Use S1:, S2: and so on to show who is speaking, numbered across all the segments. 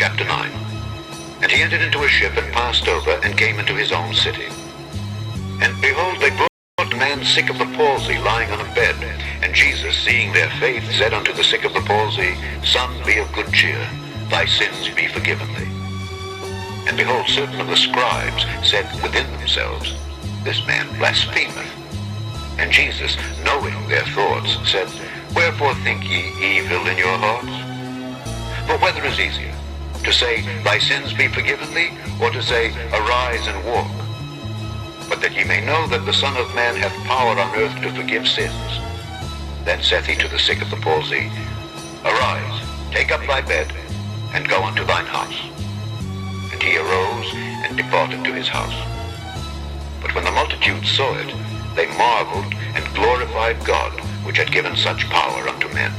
S1: chapter 9. And he entered into a ship and passed over and came into his own city. And behold, they brought a man sick of the palsy, lying on a bed. And Jesus, seeing their faith, said unto the sick of the palsy, Son, be of good cheer, thy sins be forgiven thee. And behold, certain of the scribes said within themselves, This man blasphemeth. And Jesus, knowing their thoughts, said, Wherefore think ye evil in your hearts? For whether is easier, to say, Thy sins be forgiven thee, or to say, Arise and walk? But that ye may know that the Son of Man hath power on earth to forgive sins. Then saith he to the sick of the palsy, Arise, take up thy bed, and go unto thine house. And he arose and departed to his house. But when the multitude saw it, they marveled and glorified God, which had given such power unto men.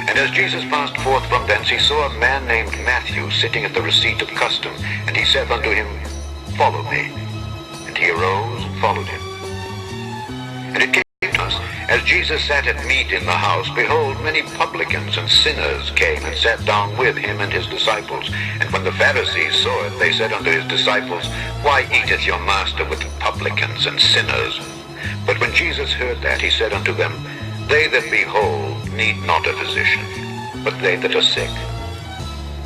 S1: And as Jesus passed forth from thence, he saw a man named Matthew sitting at the receipt of custom, and he saith unto him, Follow me. And he arose and followed him. And it came to us, as Jesus sat at meat in the house, behold, many publicans and sinners came and sat down with him and his disciples. And when the Pharisees saw it, they said unto his disciples, Why eateth your master with publicans and sinners? But when Jesus heard that, he said unto them, They that be whole need not a physician, but they that are sick.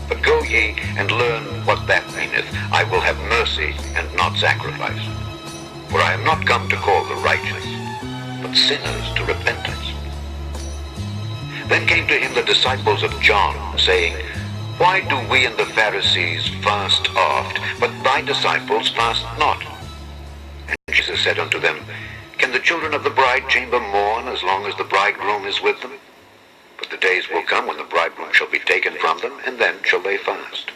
S1: But go ye and learn what that meaneth, I will have mercy and not sacrifice. For I am not come to call the righteous, but sinners to repentance. Then came to him the disciples of John, saying, Why do we and the Pharisees fast oft, but thy disciples fast not? And Jesus said unto them, Can the children of the bride chamber mourn as long as the bridegroom is with them? But the days will come when the bridegroom shall be taken from them, and then shall they fast.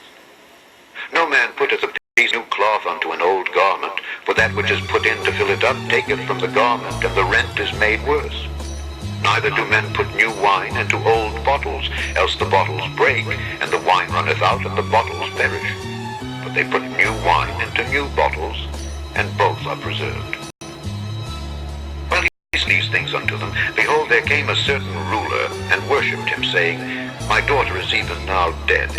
S1: No man putteth a piece of new cloth unto an old garment, for that which is put in to fill it up taketh from the garment, and the rent is made worse. Neither do men put new wine into old bottles, else the bottles break, and the wine runneth out, and the bottles perish. But they put new wine into new bottles, and both are preserved. While he spake these things unto them, behold, there came a certain ruler, and worshipped him, saying, My daughter is even now dead,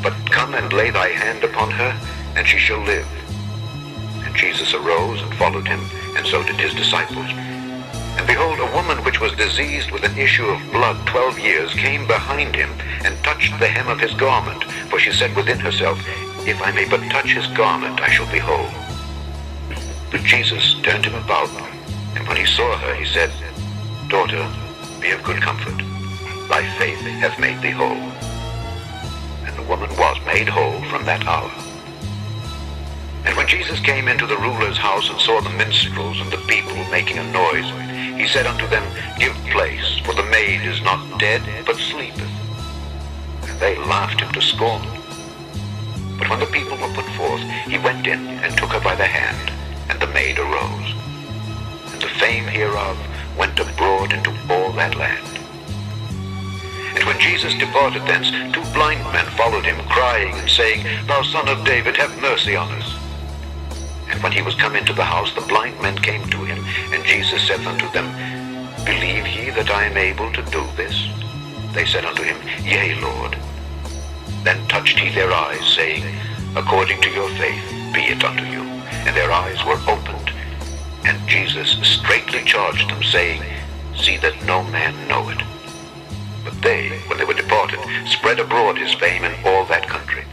S1: but come and lay thy hand upon her, and she shall live. And Jesus arose and followed him, and so did his disciples. And behold, a woman which was diseased with an issue of blood 12 years came behind him, and touched the hem of his garment. For she said within herself, If I may but touch his garment, I shall be whole. But Jesus turned him about, and when he saw her, he said, Daughter, be of good comfort. Thy faith hath made thee whole. And the woman was made whole from that hour. And when Jesus came into the ruler's house and saw the minstrels and the people making a noise, he said unto them, Give place, for the maid is not dead, but sleepeth. And they laughed him to scorn. But when the people were put forth, he went in and took her by the hand, and the maid arose. And the fame hereof went abroad into all that land. And when Jesus departed thence, 2 blind men followed him, crying and saying, Thou Son of David, have mercy on us. And when he was come into the house, the blind men came to him, and Jesus said unto them, Believe ye that I am able to do this? They said unto him, Yea, Lord. Then touched he their eyes, saying, According to your faith be it unto you. And their eyes were opened. And Jesus straitly charged them, saying, See that no man know it. But they, when they were departed, spread abroad his fame in all that country.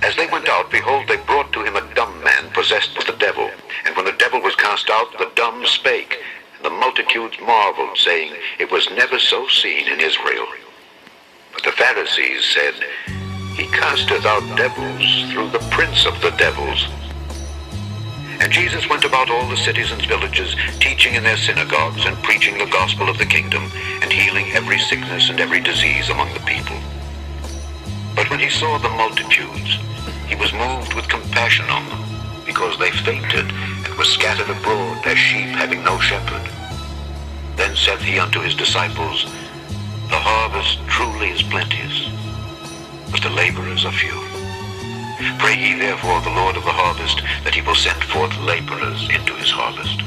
S1: As they went out, behold, they brought to him a dumb man possessed with the devil. And when the devil was cast out, the dumb spake. And the multitudes marveled, saying, It was never so seen in Israel. But the Pharisees said, He casteth out devils through the prince of the devils. And Jesus went about all the cities and villages, teaching in their synagogues, and preaching the gospel of the kingdom, and healing every sickness and every disease among the people. But when he saw the multitudes, he was moved with compassion on them, because they fainted and were scattered abroad as sheep having no shepherd. Then saith he unto his disciples, The harvest truly is plenteous, but the laborers are few. Pray ye therefore the Lord of the harvest, that he will send forth laborers into his harvest.